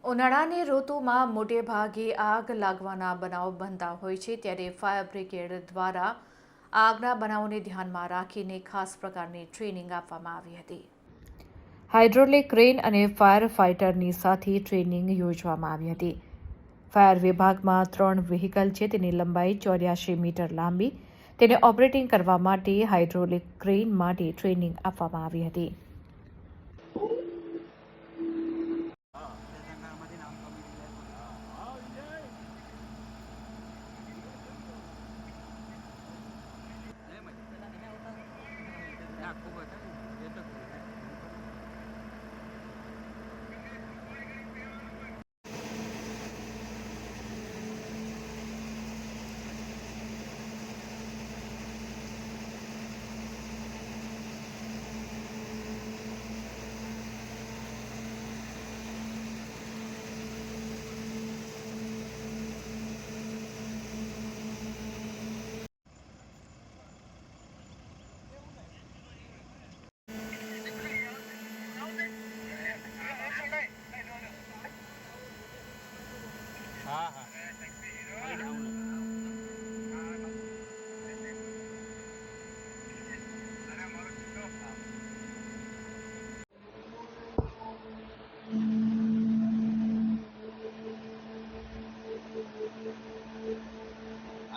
ઉનાળાની ઋતુમાં મોટે ભાગે આગ લાગવાના બનાવો બનતા હોય છે ત્યારે ફાયર બ્રિગેડ દ્વારા આગના બનાવોને ધ્યાનમાં રાખીને ખાસ પ્રકારની ટ્રેનિંગ આપવામાં આવી હતી. હાઇડ્રોલિક ક્રેન અને ફાયર ફાઇટરની સાથે ટ્રેનિંગ યોજવામાં આવી હતી. ફાયર વિભાગમાં 3 વ્હીકલ છે, તેની લંબાઈ 84 મીટર લાંબી. તેને ઓપરેટિંગ કરવા માટે હાઇડ્રોલિક ક્રેન માટે ટ્રેનિંગ આપવામાં આવી હતી.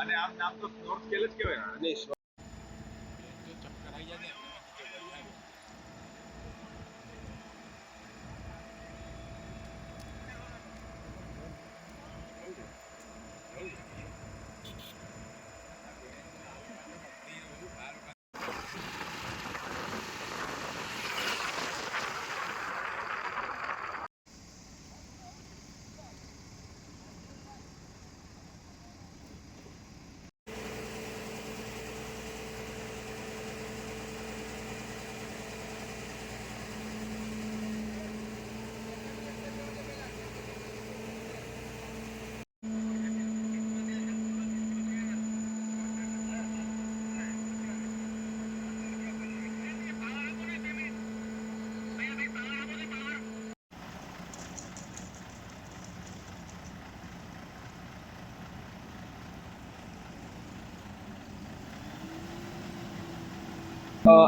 અને આમ નામ તો સ્નોર સ્કેલ જ કહેવાય ને.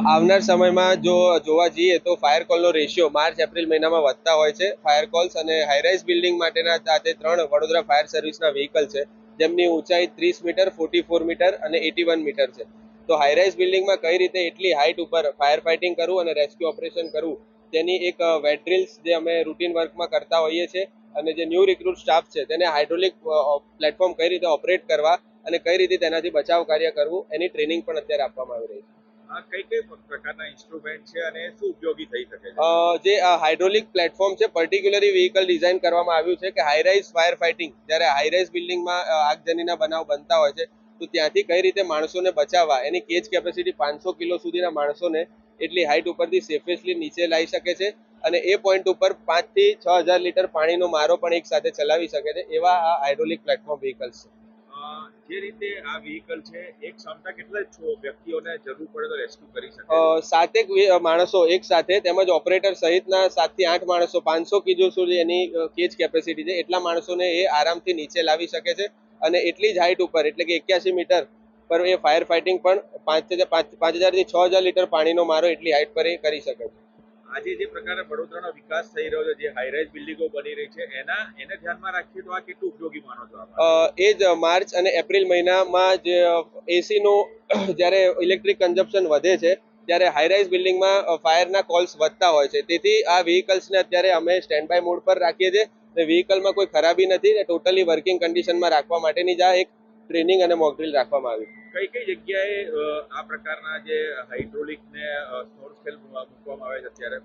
આવનાર સમયમાં જો જોવા જઈએ તો ફાયર કોલનો રેશિયો માર્ચ એપ્રિલ મહિનામાં વધતા હોય છે. ફાયર કોલ્સ અને હાઈરાઇઝ બિલ્ડિંગ માટેના આજે 3 વડોદરા ફાયર સર્વિસના વ્હીકલ છે, જેમની ઊંચાઈ 30 મીટર, 44 મીટર અને 81 મીટર છે. તો હાઈરાઇઝ બિલ્ડિંગમાં કઈ રીતે એટલી હાઇટ ઉપર ફાયર ફાઇટિંગ કરવું અને રેસ્ક્યુ ઓપરેશન કરવું તેની એક વેટ ડ્રિલ્સ જે અમે રૂટીન વર્કમાં કરતા હોઈએ છીએ, અને જે ન્યૂ રિક્રુટ સ્ટાફ છે તેને હાઇડ્રોલિક પ્લેટફોર્મ કઈ રીતે ઓપરેટ કરવા અને કઈ રીતે તેનાથી બચાવ કાર્ય કરવું એની ટ્રેનિંગ પણ અત્યારે આપવામાં આવી રહી છે. કઈ કઈ પ્રકારના ઇન્સ્ટ્રુમેન્ટ છે અને શું ઉપયોગી થઈ શકે છે? જે હાઇડ્રોલિક પ્લેટફોર્મ છે, પર્ટિક્યુલરલી વ્હીકલ ડિઝાઇન કરવામાં આવ્યું છે કે હાઈરાઇઝ ફાયર ફાઇટિંગ, જ્યારે હાઈરાઇઝ બિલ્ડિંગમાં આગજનીના બનાવ બનતા હોય છે તો ત્યાંથી કઈ રીતે માણસોને બચાવવા, એની કેજ કેપેસિટી 500 કિલો સુધીના માણસોને એટલી હાઇટ ઉપરથી સેફેસ્ટલી નીચે લાવી શકે છે, અને એ પોઈન્ટ ઉપર 5 થી 6,000 લીટર પાણીનો મારો પણ એક સાથે ચલાવી શકે છે, એવા આ હાઇડ્રોલિક પ્લેટફોર્મ વ્હીકલ્સ છે. જે રીતે આ વ્હીકલ છે, એક ક્ષમતા કેટલા વ્યક્તિઓને જરૂર પડે તો રેસ્ક્યુ કરી શકે? 7 માણસો એક સાથે, તેમજ ઓપરેટર સહિતના 7 થી 8 માણસો, 500 કિલો સુધી એની કેજ કેપેસિટી છે, એટલા માણસોને એ આરામથી નીચે લાવી શકે છે, અને એટલી જ હાઇટ ઉપર એટલે કે 81 મીટર પર એ ફાયર ફાઇટિંગ પણ 5,000 થી 6,000 લીટર પાણીનો મારો એટલી હાઇટ પર એ કરી શકે છે. આજે જે પ્રકારે વડોદરાનો વિકાસ થઈ રહ્યો છે, જે હાઈરાઇઝ બિલ્ડિંગો બની રહી છે, એને ધ્યાનમાં રાખીએ તો આ કેટલું ઉપયોગી માનો છો? એ જ માર્ચ અને એપ્રિલ મહિનામાં જે એસીનું જ્યારે ઇલેક્ટ્રિક કન્ઝપ્શન વધે છે ત્યારે હાઈરાઇઝ બિલ્ડિંગમાં ફાયરના કોલ્સ વધતા હોય છે. તેથી આ વ્હીકલ્સને અત્યારે અમે સ્ટેન્ડ બાય મોડ પર રાખીએ છીએ, અને વ્હીકલમાં કોઈ ખરાબી નથી, ટોટલી વર્કિંગ કન્ડિશનમાં રાખવા માટેની જ આ એક ટ્રેનિંગ અને મોક ડ્રિલ રાખવામાં આવી. કઈ કઈ જગ્યાએ આ પ્રકારના જે હાઇડ્રોલિક ને સ્નોર સ્કેલ મૂકવામાં આવે છે અત્યારે?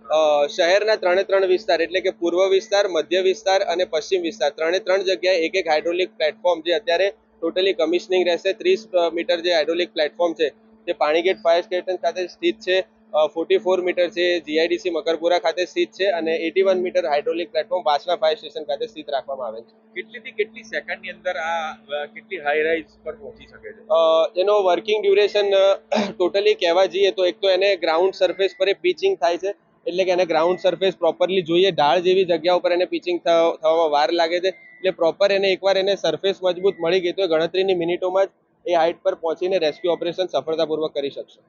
શહેરના 3 વિસ્તાર એટલે કે પૂર્વ વિસ્તાર, મધ્ય વિસ્તાર અને પશ્ચિમ વિસ્તાર, 3 જગ્યાએ એક હાઇડ્રોલિક પ્લેટફોર્મ જે અત્યારે ટોટલી કમિશનિંગ રહેશે. 30 મીટર જે હાઇડ્રોલિક પ્લેટફોર્મ છે તે પાણીગેટ ફાયર સ્ટેશન ખાતે સ્થિત છે, 44 મીટર છે જીઆઈડીસી મકરપુરા ખાતે સ્થિત છે, અને 81 metre hydraulic platform Vasna fire station ખાતે સ્થિત રાખવામાં આવે છે. કેટલીથી કેટલી સેકન્ડની અંદર આ કેટલી હાઈ રાઇઝ પર પહોંચી શકે છે? એનો વર્કિંગ ડ્યુરેશન ટોટલી કહેવા જઈએ તો એક તો એને ગ્રાઉન્ડ સરફેસ પર એ પિચિંગ થાય છે, એટલે કે એને ગ્રાઉન્ડ સરફેસ પ્રોપરલી જોઈએ, ઢાળ જેવી જગ્યા ઉપર એને પિચિંગ થવામાં વાર લાગે છે. એટલે પ્રોપર એને એકવાર એને સરફેસ મજબૂત મળી ગઈ તો ગણતરીની મિનિટોમાં જ એ હાઇટ પર પહોંચીને રેસ્ક્યુ ઓપરેશન સફળતાપૂર્વક કરી શકશે.